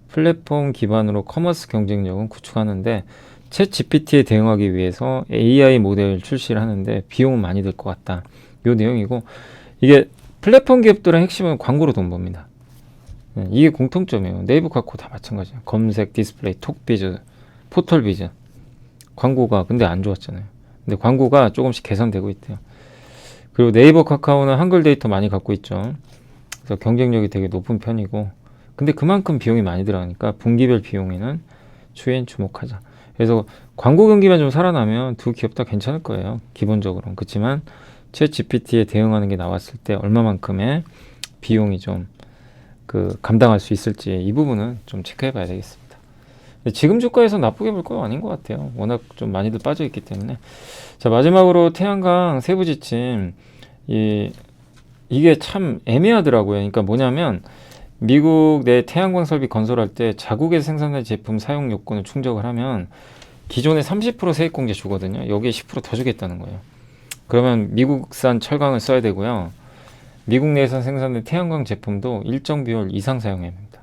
플랫폼 기반으로 커머스 경쟁력은 구축하는데 챗 GPT에 대응하기 위해서 AI 모델 출시를 하는데 비용은 많이 들 것 같다. 요 내용이고, 이게 플랫폼 기업들의 핵심은 광고로 돈 법니다. 이게 공통점이에요. 네이버 카카오 다 마찬가지예요. 검색, 디스플레이, 톡비즈, 포털비즈. 광고가 근데 안 좋았잖아요. 근데 광고가 조금씩 개선되고 있대요. 그리고 네이버 카카오는 한글 데이터 많이 갖고 있죠. 그래서 경쟁력이 되게 높은 편이고, 근데 그만큼 비용이 많이 들어가니까 분기별 비용에는 추후엔 주목하자. 그래서 광고 경기만 좀 살아나면 두 기업 다 괜찮을 거예요. 기본적으로는. 그렇지만 챗 GPT에 대응하는 게 나왔을 때 얼마만큼의 비용이 좀 감당할 수 있을지 이 부분은 좀 체크해 봐야 되겠습니다. 지금 주가에서 나쁘게 볼 건 아닌 것 같아요. 워낙 좀 많이들 빠져 있기 때문에. 자, 마지막으로 태양광 세부 지침. 이게 참 애매하더라고요. 그러니까 뭐냐면 미국 내 태양광 설비 건설할 때 자국에서 생산된 제품 사용 요건을 충족을 하면 기존에 30% 세액 공제 주거든요. 여기에 10%더 주겠다는 거예요. 그러면 미국산 철강을 써야 되고요. 미국 내에서 생산된 태양광 제품도 일정 비율 이상 사용해야 합니다.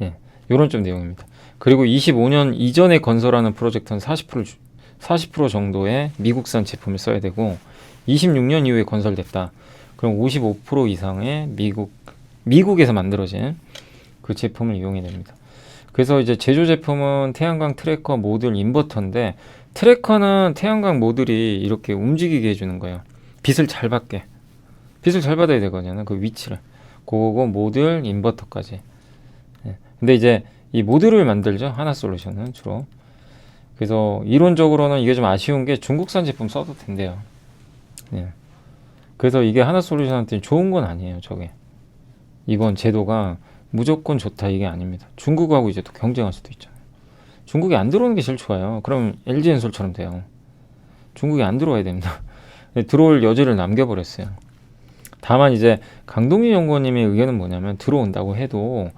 예, 요런 좀 내용입니다. 그리고 25년 이전에 건설하는 프로젝트는 40% 정도의 미국산 제품을 써야 되고 26년 이후에 건설됐다. 그럼 55% 이상의 미국에서 만들어진 그 제품을 이용해야 됩니다. 그래서 이제 제조 제품은 태양광 트래커 모듈 인버터인데 트래커는 태양광 모듈이 이렇게 움직이게 해주는 거예요. 빛을 잘 받게. 빛을 잘 받아야 되거든요. 그 위치를. 그거고 모듈 인버터까지. 예. 근데 이제 이 모듈을 만들죠. 하나솔루션은 주로. 그래서 이론적으로는 이게 좀 아쉬운 게 중국산 제품 써도 된대요. 예. 그래서 이게 하나솔루션한테 좋은 건 아니에요. 저게. 이번 제도가 무조건 좋다 이게 아닙니다. 중국하고 이제 또 경쟁할 수도 있잖아요. 중국이 안 들어오는 게 제일 좋아요. 그럼 LG엔솔처럼 돼요. 중국이 안 들어와야 됩니다. 들어올 여지를 남겨버렸어요. 다만 이제 강동윤 연구원님의 의견은 뭐냐면 들어온다고 해도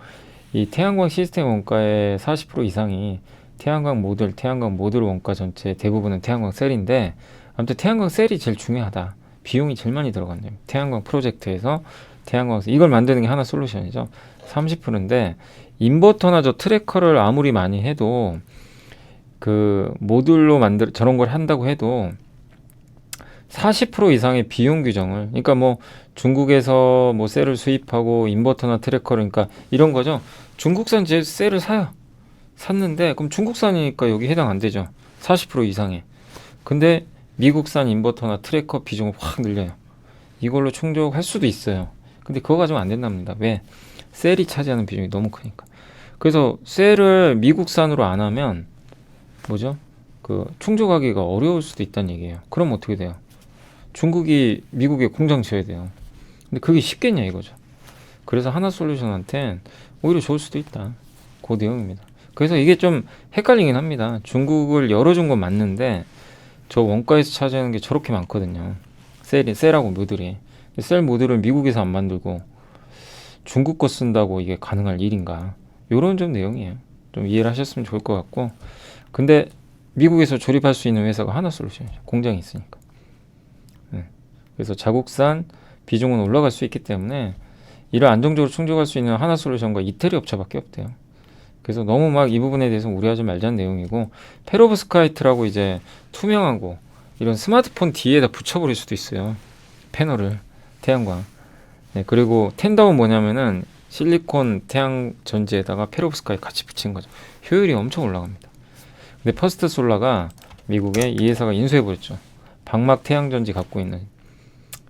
이 태양광 시스템 원가의 40% 이상이 태양광 모듈 원가 전체 대부분은 태양광 셀인데 아무튼 태양광 셀이 제일 중요하다. 비용이 제일 많이 들어간대요. 태양광 프로젝트에서 태양광 이걸 만드는 게 하나 솔루션이죠. 30%인데 인버터나 저 트래커를 아무리 많이 해도 그 모듈로 저런 걸 한다고 해도 40% 이상의 비용 규정을 그러니까 뭐 중국에서 뭐 셀을 수입하고 인버터나 트래커를 그러니까 이런 거죠. 중국산 셀을 샀는데 그럼 중국산이니까 여기 해당 안 되죠. 40% 이상의. 근데 미국산 인버터나 트래커 비중을 확 늘려요. 이걸로 충족할 수도 있어요. 근데 그거 가지고 안 된답니다. 왜? 셀이 차지하는 비중이 너무 크니까. 그래서 셀을 미국산으로 안 하면 뭐죠? 충족하기가 어려울 수도 있다는 얘기예요. 그럼 어떻게 돼요? 중국이 미국에 공장 지어야 돼요. 근데 그게 쉽겠냐 이거죠. 그래서 하나솔루션한테는 오히려 좋을 수도 있다. 그 내용입니다. 그래서 이게 좀 헷갈리긴 합니다. 중국을 열어준 건 맞는데 저 원가에서 차지하는 게 저렇게 많거든요. 셀하고 모듈이. 셀 모듈을 미국에서 안 만들고 중국 거 쓴다고 이게 가능할 일인가. 요런 좀 내용이에요. 좀 이해를 하셨으면 좋을 것 같고. 근데 미국에서 조립할 수 있는 회사가 하나솔루션이죠. 공장이 있으니까. 그래서 자국산 비중은 올라갈 수 있기 때문에 이를 안정적으로 충족할 수 있는 하나솔루션과 이태리 업체밖에 없대요. 그래서 너무 막 이 부분에 대해서 우려하지 말자는 내용이고 페로브스카이트라고 이제 투명한 거 이런 스마트폰 뒤에다 붙여버릴 수도 있어요. 패널을 태양광. 네, 그리고 텐다운 뭐냐면은 실리콘 태양 전지에다가 페로브스카이트 같이 붙인 거죠. 효율이 엄청 올라갑니다. 근데 퍼스트 솔라가 미국에 이 회사가 인수해버렸죠. 방막 태양전지 갖고 있는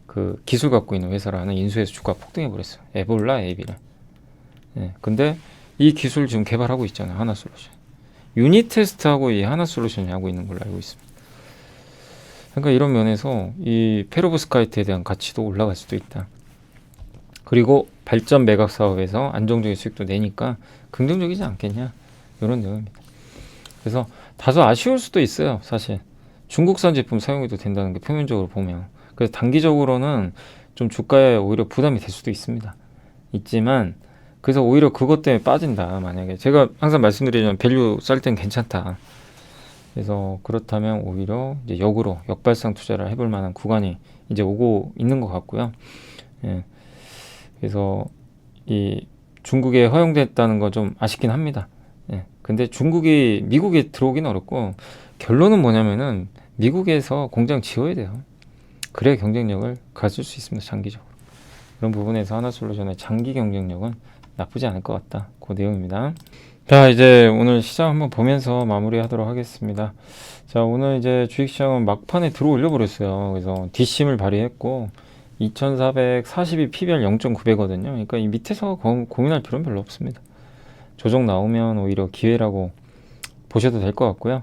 그 기술 갖고 있는 회사를 하나 인수해서 주가가 폭등해버렸어요. 에볼라, 에비를. 네, 근데 이 기술 지금 개발하고 있잖아요. 하나솔루션. 유닛 테스트하고 이 하나솔루션이 하고 있는 걸로 알고 있습니다. 그러니까 이런 면에서 이 페로브스카이트에 대한 가치도 올라갈 수도 있다. 그리고 발전 매각 사업에서 안정적인 수익도 내니까 긍정적이지 않겠냐. 이런 내용입니다. 그래서 다소 아쉬울 수도 있어요. 사실. 중국산 제품 사용해도 된다는 게 표면적으로 보면. 그래서 단기적으로는 좀 주가에 오히려 부담이 될 수도 있지만 그래서 오히려 그것 때문에 빠진다. 만약에 제가 항상 말씀드리지만 밸류 쌀 땐 괜찮다. 그래서 그렇다면 오히려 이제 역발상 투자를 해볼 만한 구간이 이제 오고 있는 것 같고요. 예. 그래서 이 중국에 허용됐다는 거 좀 아쉽긴 합니다. 예. 근데 중국이 미국에 들어오긴 어렵고 결론은 뭐냐면은 미국에서 공장 지어야 돼요. 그래야 경쟁력을 가질 수 있습니다. 장기적으로. 그런 부분에서 하나솔루션의 장기 경쟁력은 나쁘지 않을 것 같다. 그 내용입니다. 자, 이제 오늘 시장 한번 보면서 마무리하도록 하겠습니다. 자, 오늘 이제 주식시장은 막판에 들어 올려 버렸어요. 그래서 뒷심을 발휘했고 2442 PBR 0.9배거든요. 그러니까 이 밑에서 고민할 필요는 별로 없습니다. 조정 나오면 오히려 기회라고 보셔도 될 것 같고요.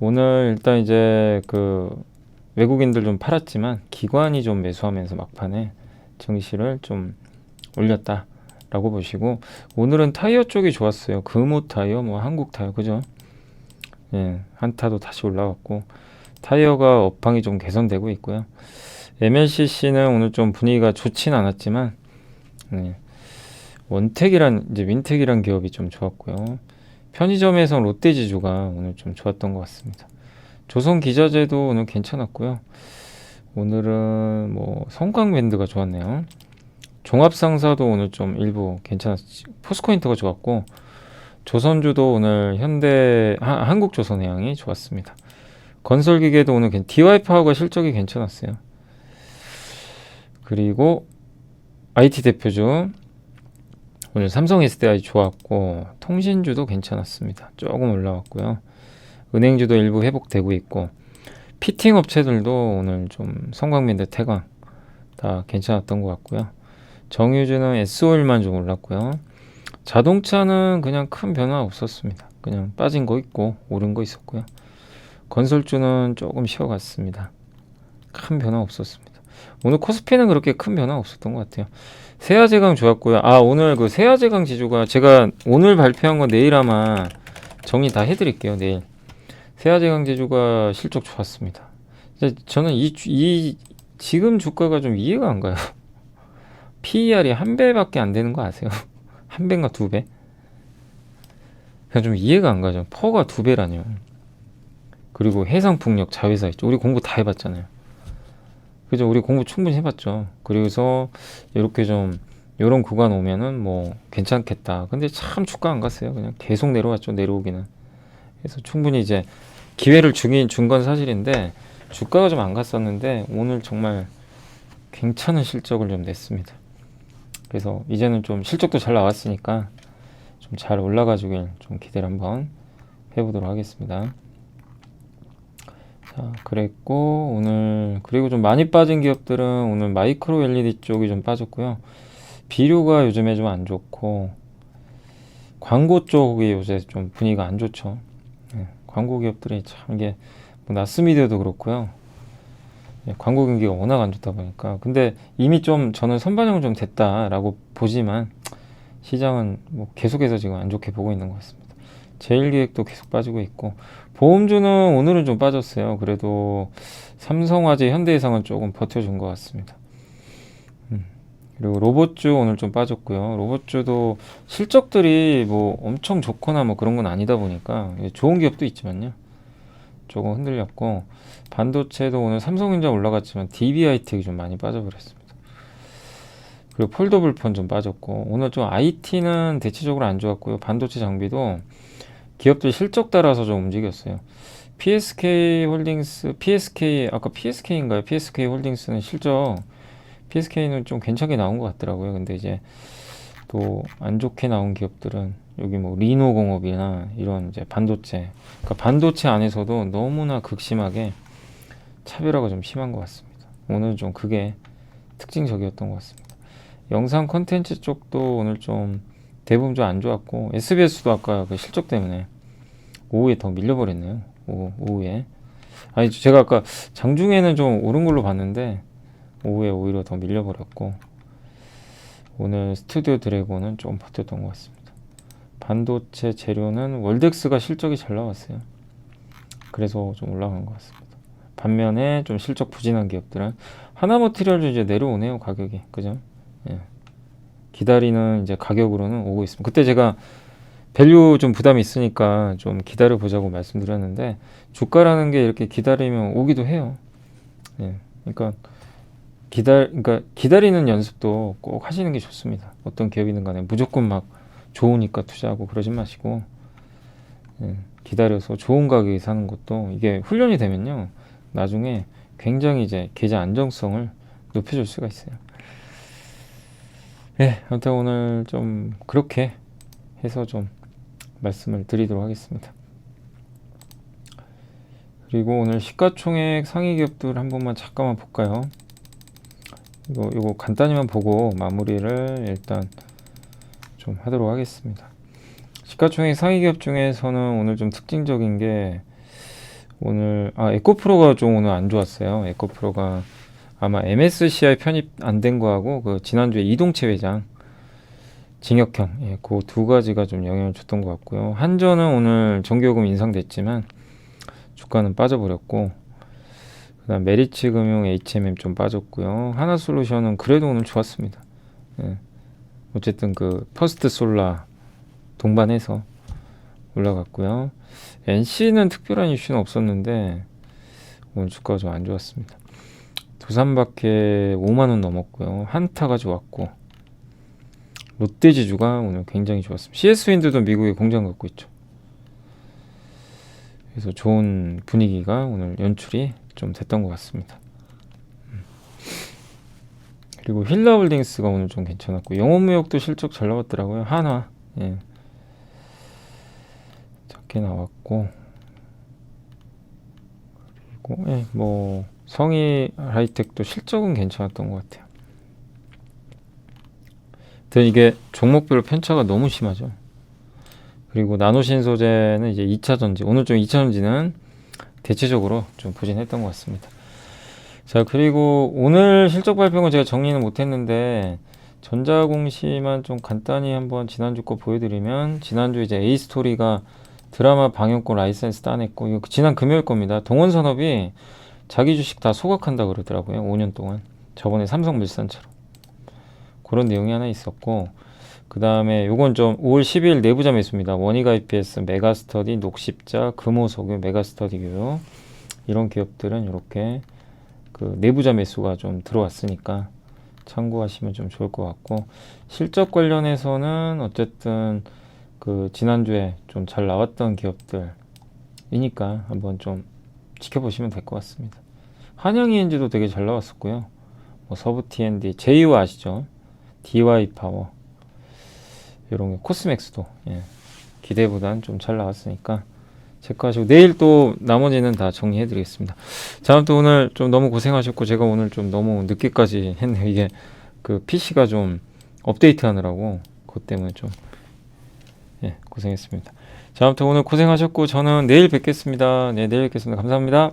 오늘 일단 이제 그 외국인들 좀 팔았지만 기관이 좀 매수하면서 막판에 증시를 좀 올렸다 라고 보시고, 오늘은 타이어 쪽이 좋았어요. 금호 타이어, 뭐 한국 타이어, 그죠? 예, 한타도 다시 올라갔고 타이어가 업황이 좀 개선되고 있고요. MLCC는 오늘 좀 분위기가 좋진 않았지만, 예, 이제 윈텍이란 기업이 좀 좋았고요. 편의점에서 롯데지주가 오늘 좀 좋았던 것 같습니다. 조선기자재도 오늘 괜찮았고요. 오늘은 뭐 성광밴드가 좋았네요. 종합상사도 오늘 좀 일부 괜찮았지. 포스코인터가 좋았고, 조선주도 오늘 한국조선해양이 좋았습니다. 건설기계도 오늘 DY파워가 실적이 괜찮았어요. 그리고 IT 대표주 오늘 삼성 SDI 좋았고, 통신주도 괜찮았습니다. 조금 올라왔고요. 은행주도 일부 회복되고 있고, 피팅 업체들도 오늘 좀 성광밴드, 태광 다 괜찮았던 것 같고요. 정유주는 S오일만 좀 올랐고요. 자동차는 그냥 큰 변화 없었습니다. 그냥 빠진 거 있고 오른 거 있었고요. 건설주는 조금 쉬어갔습니다. 큰 변화 없었습니다. 오늘 코스피는 그렇게 큰 변화 없었던 것 같아요. 세아제강 좋았고요. 오늘 그 세아제강 지주가 제가 오늘 발표한 거 내일 아마 정리 다 해드릴게요. 내일. 세아제강 지주가 실적 좋았습니다. 저는 지금 주가가 좀 이해가 안 가요. PER이 1배밖에 안 되는 거 아세요? 1배인가 2배? 그냥 좀 이해가 안 가죠. 퍼가 2배라뇨. 그리고 해상풍력 자회사 있죠. 우리 공부 다 해봤잖아요. 그죠? 우리 공부 충분히 해봤죠. 그래서 이렇게 좀 이런 구간 오면은 뭐 괜찮겠다. 근데 참 주가 안 갔어요. 그냥 계속 내려왔죠. 내려오기는. 그래서 충분히 이제 기회를 준 건 사실인데 주가가 좀 안 갔었는데 오늘 정말 괜찮은 실적을 좀 냈습니다. 그래서 이제는 좀 실적도 잘 나왔으니까 좀 잘 올라가주길 좀 기대를 한번 해보도록 하겠습니다. 자, 그랬고 오늘 그리고 좀 많이 빠진 기업들은 오늘 마이크로 LED 쪽이 좀 빠졌고요. 비료가 요즘에 좀 안 좋고 광고 쪽이 요새 좀 분위기가 안 좋죠. 광고 기업들이 참 이게 뭐 나스미디어도 그렇고요. 광고 경기가 워낙 안 좋다 보니까. 근데 이미 좀 저는 선반영은 좀 됐다라고 보지만 시장은 뭐 계속해서 지금 안 좋게 보고 있는 것 같습니다. 제일기획도 계속 빠지고 있고, 보험주는 오늘은 좀 빠졌어요. 그래도 삼성화재, 현대해상은 조금 버텨준 것 같습니다. 그리고 로봇주 오늘 좀 빠졌고요. 로봇주도 실적들이 뭐 엄청 좋거나 뭐 그런 건 아니다 보니까 좋은 기업도 있지만요, 조금 흔들렸고, 반도체도 오늘 삼성전자 올라갔지만 DBI텍이 좀 많이 빠져버렸습니다. 그리고 폴더블폰 좀 빠졌고, 오늘 좀 IT는 대체적으로 안 좋았고요. 반도체 장비도 기업들 실적 따라서 좀 움직였어요. PSK 홀딩스, 아까 PSK인가요? PSK 홀딩스는 PSK는 좀 괜찮게 나온 것 같더라고요. 근데 이제 또 안 좋게 나온 기업들은 여기 뭐 리노공업이나 이런 이제 반도체, 그러니까 반도체 안에서도 너무나 극심하게 차별화가 좀 심한 것 같습니다. 오늘 좀 그게 특징적이었던 것 같습니다. 영상 콘텐츠 쪽도 오늘 좀 대부분 좀 안 좋았고, SBS도 아까 그 실적 때문에 오후에 더 밀려버렸네요. 오후에. 제가 아까 장중에는 좀 오른 걸로 봤는데 오후에 오히려 더 밀려버렸고, 오늘 스튜디오 드래곤은 좀 버텼던 것 같습니다. 반도체 재료는 월덱스가 실적이 잘 나왔어요. 그래서 좀 올라간 것 같습니다. 반면에 좀 실적 부진한 기업들은 하나머티리얼도 이제 내려오네요. 가격이. 그죠? 예. 기다리는 이제 가격으로는 오고 있습니다. 그때 제가 밸류 좀 부담이 있으니까 좀 기다려 보자고 말씀드렸는데, 주가라는 게 이렇게 기다리면 오기도 해요. 예. 그러니까 기다리는 연습도 꼭 하시는 게 좋습니다. 어떤 기업이든 간에 무조건 막 좋으니까 투자하고 그러지 마시고, 기다려서 좋은 가격에 사는 것도 이게 훈련이 되면요, 나중에 굉장히 이제 계좌 안정성을 높여줄 수가 있어요. 예, 아무튼 오늘 좀 그렇게 해서 좀 말씀을 드리도록 하겠습니다. 그리고 오늘 시가총액 상위 기업들 한 번만 잠깐만 볼까요? 이거 간단히만 보고 마무리를 일단 좀 하도록 하겠습니다. 시가총액 상위 기업 중에서는 오늘 좀 특징적인 게 오늘 에코프로가 좀 오늘 안 좋았어요. 에코프로가 아마 MSCI 편입 안 된 거하고 그 지난주에 이동채 회장 징역형, 예, 그 두 가지가 좀 영향을 줬던 것 같고요. 한전은 오늘 정기요금 인상됐지만 주가는 빠져버렸고, 그다음 메리츠금융 HMM 좀 빠졌고요. 하나솔루션은 그래도 오늘 좋았습니다. 예. 어쨌든 그 퍼스트솔라 동반해서 올라갔고요. NC는 특별한 이슈는 없었는데 오늘 주가가 좀 안 좋았습니다. 두산밖에 5만 원 넘었고요. 한타가 좋았고, 롯데지주가 오늘 굉장히 좋았습니다. CS윈드도 미국에 공장 갖고 있죠. 그래서 좋은 분위기가 오늘 연출이 좀 됐던 것 같습니다. 그리고 힐라홀딩스가 오늘 좀 괜찮았고, 영업무역도 실적 잘 나왔더라고요. 한화, 예, 작게 나왔고, 그리고 예, 뭐 성희 하이텍도 실적은 괜찮았던 것 같아요. 근데 이게 종목별 편차가 너무 심하죠. 그리고 나노신소재는 이제 2차 전지, 오늘 좀 2차 전지는 대체적으로 좀 부진했던 것 같습니다. 자, 그리고 오늘 실적 발표는 제가 정리는 못했는데 전자공시만 좀 간단히 한번 지난주 거 보여드리면, 지난주 이제 A스토리가 드라마 방영권 라이센스 따냈고, 이거 지난 금요일 겁니다. 동원산업이 자기 주식 다 소각한다 그러더라고요. 5년 동안. 저번에 삼성물산처럼. 그런 내용이 하나 있었고, 그 다음에 요건 좀 5월 10일 내부자 매수입니다. 원익 IPS, 메가스터디, 녹십자, 금호석유, 메가스터디 교육, 이런 기업들은 이렇게 그 내부자 매수가 좀 들어왔으니까 참고하시면 좀 좋을 것 같고, 실적 관련해서는 어쨌든 그 지난주에 좀 잘 나왔던 기업들이니까 한번 좀 지켜보시면 될 것 같습니다. 한양ENG도 되게 잘 나왔었고요. 뭐 서부 T&D, 제이오 아시죠? DY 파워, 이런 게 코스맥스도, 예, 기대보단 좀 잘 나왔으니까 체크하시고, 내일 또 나머지는 다 정리해 드리겠습니다. 자, 아무튼 오늘 좀 너무 고생하셨고, 제가 오늘 좀 너무 늦게까지 했네요. 이게 그 PC가 좀 업데이트 하느라고 그것 때문에 좀, 예, 고생했습니다. 자, 아무튼 오늘 고생하셨고, 저는 내일 뵙겠습니다. 네, 내일 뵙겠습니다. 감사합니다.